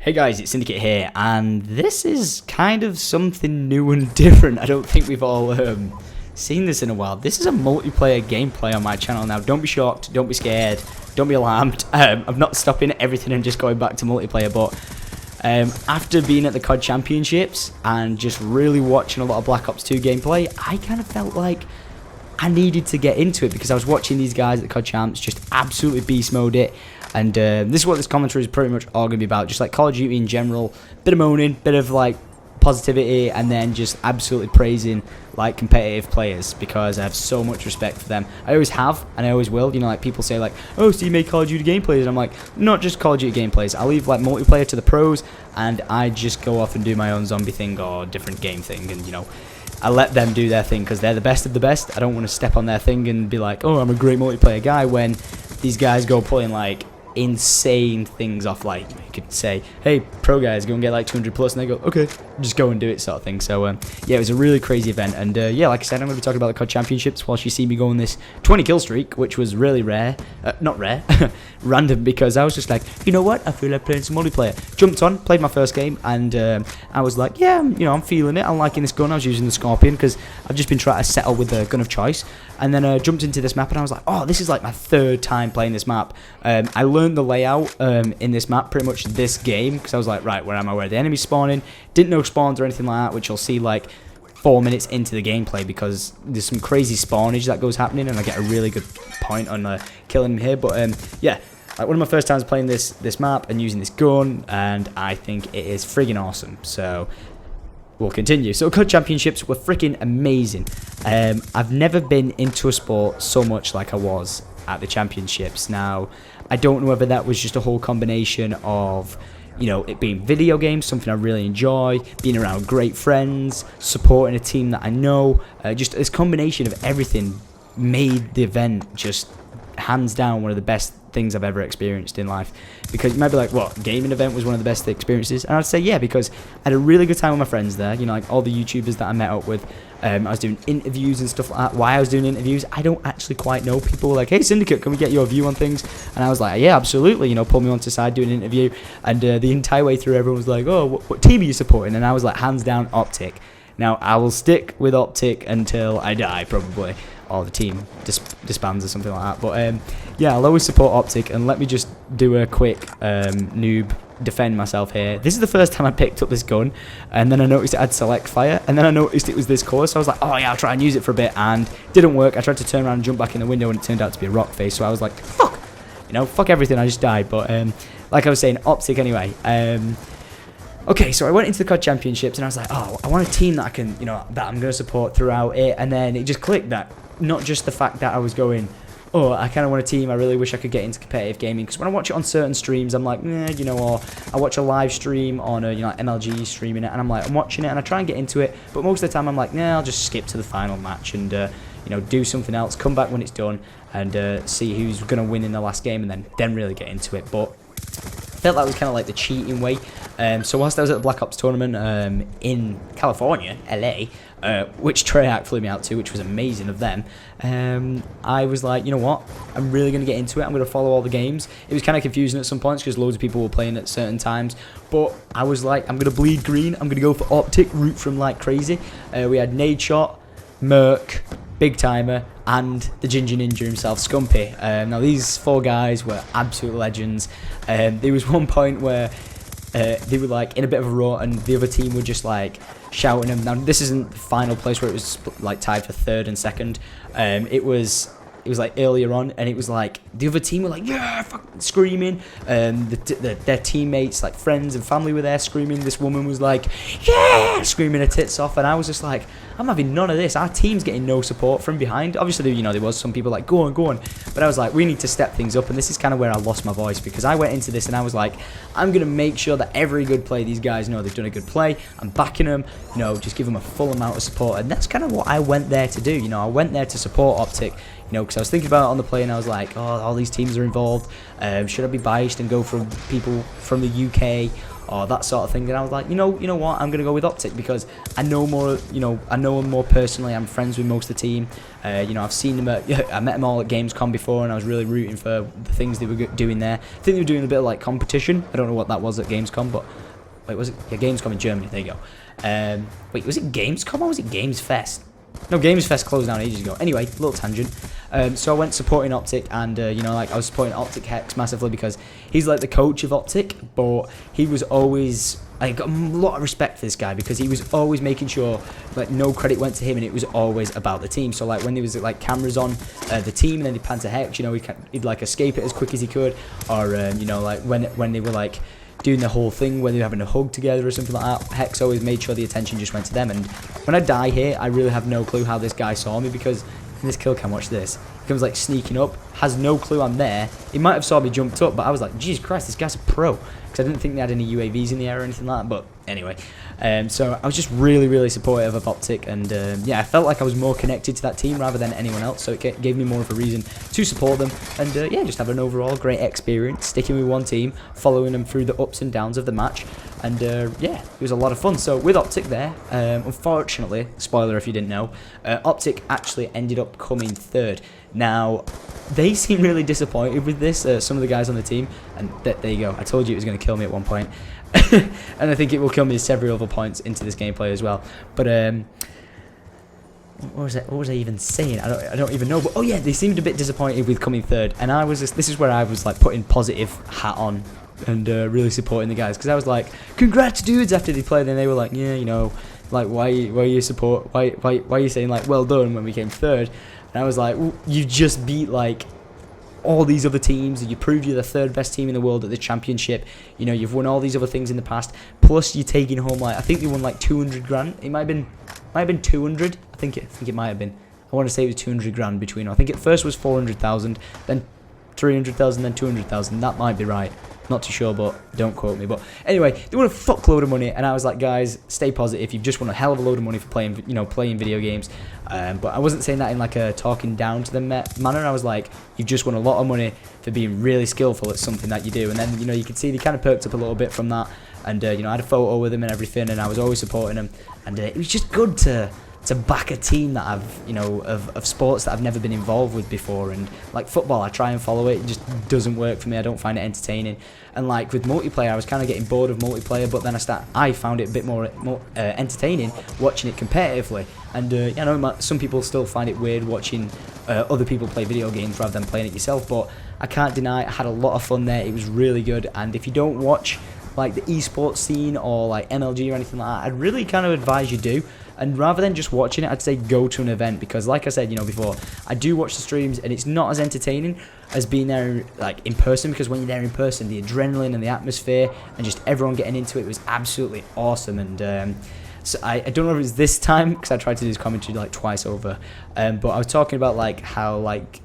Hey guys, it's Syndicate here, and this is kind of something new and different. I don't think we've all seen this in a while. This is a multiplayer gameplay on my channel now. Don't be shocked, don't be scared, don't be alarmed. I'm not stopping everything and just going back to multiplayer, but after being at the COD Championships and just really watching a lot of Black Ops 2 gameplay, I kind of felt like I needed to get into it because I was watching these guys at the COD Champs just absolutely beast mode it. And this is what this commentary is pretty much all going to be about. Just like Call of Duty in general. Bit of moaning, bit of like positivity, and then just absolutely praising like competitive players because I have so much respect for them. I always have, and I always will. You know, like people say like, oh, so you make Call of Duty gameplays? And I'm like, not just Call of Duty gameplays. I leave like multiplayer to the pros, and I just go off and do my own zombie thing or different game thing. And you know, I let them do their thing because they're the best of the best. I don't want to step on their thing and be like, oh, I'm a great multiplayer guy when these guys go pulling like insane things off. Like you could say, hey, pro guys, go and get like 200 plus, and they go, okay, just go and do it, sort of thing. So yeah, it was a really crazy event, and yeah, like I said, I'm going to be talking about the COD Championships whilst you see me go on this 20 kill streak, which was really rare, not rare, random, because I was just like, you know what, I feel like playing some multiplayer. Jumped on, played my first game, and I was like, yeah, you know, I'm feeling it, I'm liking this gun. I was using the Scorpion because I've just been trying to settle with the gun of choice, and then jumped into this map, and I was like, oh, this is like my third time playing this map. I learned the layout in this map pretty much this game because I was like, right, where am I, where the enemy's spawning? Didn't know spawns or anything like that, which you'll see like 4 minutes into the gameplay because there's some crazy spawnage that goes happening, and I get a really good point on killing him here. But yeah, like one of my first times playing this map and using this gun, and I think it is friggin' awesome. So we'll continue. So COD Championships were freaking amazing. I've never been into a sport so much like I was at the Championships. Now, I don't know whether that was just a whole combination of, you know, it being video games, something I really enjoy, being around great friends, supporting a team that I know, just this combination of everything made the event just hands down one of the best things I've ever experienced in life. Because you might be like, what, gaming event was one of the best experiences? And I'd say yeah, because I had a really good time with my friends there, you know, like all the YouTubers that I met up with. I was doing interviews and stuff like that. Why I was doing interviews, I don't actually quite know. People were like, hey Syndicate, can we get your view on things? And I was like, yeah, absolutely, you know, pull me onto the side, do an interview. And the entire way through, everyone was like, oh, what team are you supporting? And I was like, hands down, Optic. Now, I will stick with Optic until I die, probably, or the team disbands or something like that. But yeah, I'll always support Optic, and let me just do a quick noob defend myself here. This is the first time I picked up this gun, and then I noticed it had select fire, and then I noticed it was this colour, so I was like, oh yeah, I'll try and use it for a bit, and didn't work. I tried to turn around and jump back in the window, and it turned out to be a rock face, so I was like, fuck, you know, fuck everything, I just died. But like I was saying, Optic anyway. Okay, so I went into the COD Championships, and I was like, oh, I want a team that I can, you know, that I'm going to support throughout it, and then it just clicked that, not just the fact that I was going, oh, I kind of want a team, I really wish I could get into competitive gaming, because when I watch it on certain streams, I'm like, you know, or I watch a live stream on, you know, like MLG streaming it, and I'm like, I'm watching it, and I try and get into it, but most of the time I'm like, nah, I'll just skip to the final match, and, you know, do something else, come back when it's done, and see who's going to win in the last game, and then really get into it. But I felt that was kind of like the cheating way. So whilst I was at the Black Ops tournament in California, LA, which Treyarch flew me out to, which was amazing of them, I was like, you know what, I'm really going to get into it, I'm going to follow all the games. It was kind of confusing at some points because loads of people were playing at certain times, but I was like, I'm going to bleed green, I'm going to go for Optic, root from like crazy. We had Nadeshot, Merc, Big Timer, and the Ginger Ninja himself, Scumpy. Now these 4 guys were absolute legends. There was one point where they were like in a bit of a row, and the other team were just like shouting them. Now this isn't the final place where it was like tied for 3rd and 2nd. It was like earlier on, and it was like the other team were like, yeah, fucking screaming. Their teammates, like friends and family, were there screaming. This woman was like, yeah, screaming her tits off, and I was just like, I'm having none of this. Our team's getting no support from behind. Obviously, you know, there was some people like, go on, but I was like, we need to step things up, and this is kind of where I lost my voice, because I went into this and I was like, I'm gonna make sure that every good play, these guys know they've done a good play. I'm backing them, you know, just give them a full amount of support, and that's kind of what I went there to do. You know, I went there to support Optic. You know, because I was thinking about it on the plane, and I was like, oh, all these teams are involved. Should I be biased and go for people from the UK or that sort of thing? And I was like, you know what? I'm gonna go with Optic because I know more. You know, I know them more personally. I'm friends with most of the team. You know, I've seen them I met them all at Gamescom before, and I was really rooting for the things they were doing there. I think they were doing a bit of like competition. I don't know what that was at Gamescom, but wait, was it? Yeah, Gamescom in Germany. There you go. Wait, was it Gamescom or was it Games Fest? No, Games Fest closed down ages ago. Anyway, little tangent. So I went supporting Optic, and you know, like I was supporting Optic Hex massively because he's like the coach of Optic, but he was always. I got a lot of respect for this guy because he was always making sure like no credit went to him, and it was always about the team. So like when there was like cameras on the team, and then he'd pan to Hex, you know, he'd like escape it as quick as he could, or you know, like when they were like doing the whole thing where they were having a hug together or something like that, Hex always made sure the attention just went to them. And when I die here, I really have no clue how this guy saw me because in this kill cam, watch this. He comes like sneaking up, has no clue I'm there. He might have saw me jumped up, but I was like, Jesus Christ, this guy's a pro. Because I didn't think they had any UAVs in the air or anything like that, but anyway. So I was just really supportive of Optic, and yeah, I felt like I was more connected to that team rather than anyone else, so it gave me more of a reason to support them, and yeah, just have an overall great experience, sticking with one team, following them through the ups and downs of the match, and yeah, it was a lot of fun. So with Optic there, unfortunately, spoiler if you didn't know, Optic actually ended up coming third. Now, they seem really disappointed with this, some of the guys on the team, and there you go, I told you it was going to kill me at one point. And I think it will kill me several other points into this gameplay as well. But what was I even saying? I don't even know. But oh yeah, they seemed a bit disappointed with coming third, and I was this is where I was like putting positive hat on and really supporting the guys, because I was like, congrats dudes, after they played, and they were like, yeah, you know, like why you are you saying like well done when we came third? And I was like, well, you just beat like all these other teams, and you proved you're the third best team in the world at the championship. You know, you've won all these other things in the past, plus you're taking home like, I think they won like 200 grand. It might have been 200. I think it might have been. I want to say it was 200 grand between them. I think at first was 400,000, then 300,000, then 200,000. That might be right. Not too sure, but don't quote me. But anyway, they won a fuckload of money, and I was like, guys, stay positive. You've just won a hell of a load of money for playing video games. But I wasn't saying that in like a talking down to them manner. I was like, you've just won a lot of money for being really skillful at something that you do. And then, you know, you could see they kind of perked up a little bit from that. And you know, I had a photo with them and everything, and I was always supporting them. And it was just good to back a team that I've, you know, of sports that I've never been involved with before. And like football, I try and follow it, it just doesn't work for me. I don't find it entertaining. And like with multiplayer, I was kind of getting bored of multiplayer, but then I found it a bit more entertaining watching it competitively. And you know, some people still find it weird watching other people play video games rather than playing it yourself, but I can't deny I had a lot of fun there. It was really good. And if you don't watch like the esports scene or like MLG or anything like that, I'd really kind of advise you do. And rather than just watching it, I'd say go to an event, because like I said, you know, before, I do watch the streams and it's not as entertaining as being there like in person, because when you're there in person, the adrenaline and the atmosphere and just everyone getting into it was absolutely awesome. And so I don't know if it was this time, because I tried to do this commentary like twice over, but I was talking about like how like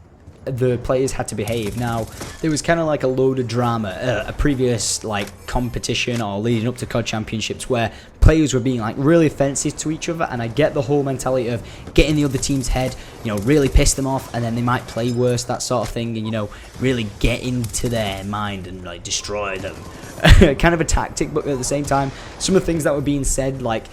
the players had to behave. Now, there was kind of like a load of drama, a previous like competition or leading up to COD Championships where players were being like really offensive to each other, and I get the whole mentality of getting the other team's head, you know, really piss them off, and then they might play worse, that sort of thing, and you know, really get into their mind and like destroy them. Kind of a tactic, but at the same time, some of the things that were being said like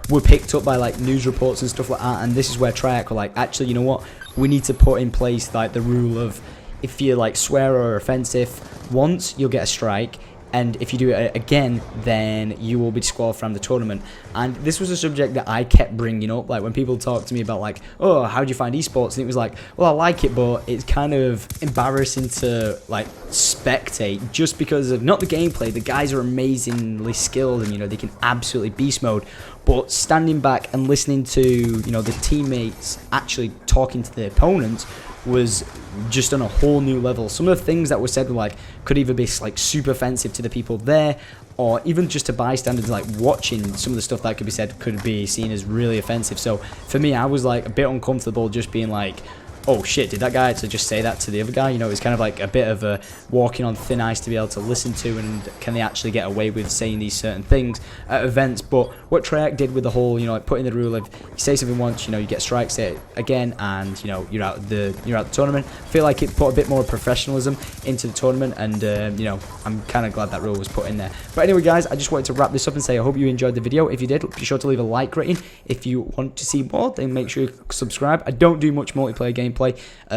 were picked up by like news reports and stuff like that, and this is where Triac were like, actually, you know what, we need to put in place like the rule of if you like swear or are offensive once, you'll get a strike, and if you do it again, then you will be disqualified from the tournament. And this was a subject that I kept bringing up, like when people talk to me about like, oh, how do you find esports? And it was like, well, I like it, but it's kind of embarrassing to like spectate just because of not the gameplay. The guys are amazingly skilled, and you know, they can absolutely beast mode, but standing back and listening to, you know, the teammates actually talking to the opponents was just on a whole new level. Some of the things that were said were like, could either be like super offensive to the people there, or even just to bystanders like watching some of the stuff that could be said could be seen as really offensive. So for me, I was like a bit uncomfortable just being like, Oh shit, did that guy actually just say that to the other guy? You know, it's kind of like a bit of a walking on thin ice to be able to listen to, and can they actually get away with saying these certain things at events? But what Treyarch did with the whole, you know, like putting the rule of you say something once, you know, you get strikes, say it again, and you know, you're out the tournament. I feel like it put a bit more professionalism into the tournament, and you know, I'm kind of glad that rule was put in there. But anyway, guys, I just wanted to wrap this up and say I hope you enjoyed the video. If you did, be sure to leave a like rating. If you want to see more, then make sure you subscribe. I don't do much multiplayer gameplay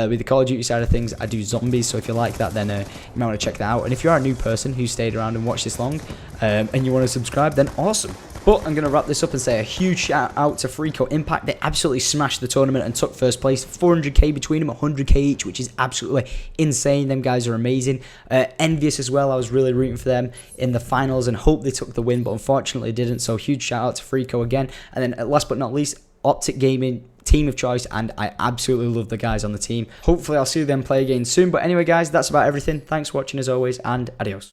with the Call of Duty side of things. I do zombies, so if you like that, then you might want to check that out. And if you are a new person who stayed around and watched this long, and you want to subscribe, then awesome. But I'm going to wrap this up and say a huge shout out to Freako Impact. They absolutely smashed the tournament and took first place. 400k between them, 100k each, which is absolutely insane. Them guys are amazing. Envious as well. I was really rooting for them in the finals and hope they took the win, but unfortunately didn't. So huge shout out to Freako again. And then last but not least, Optic Gaming, team of choice, and I absolutely love the guys on the team. Hopefully I'll see them play again soon. But anyway, guys, that's about everything. Thanks for watching as always, and adios.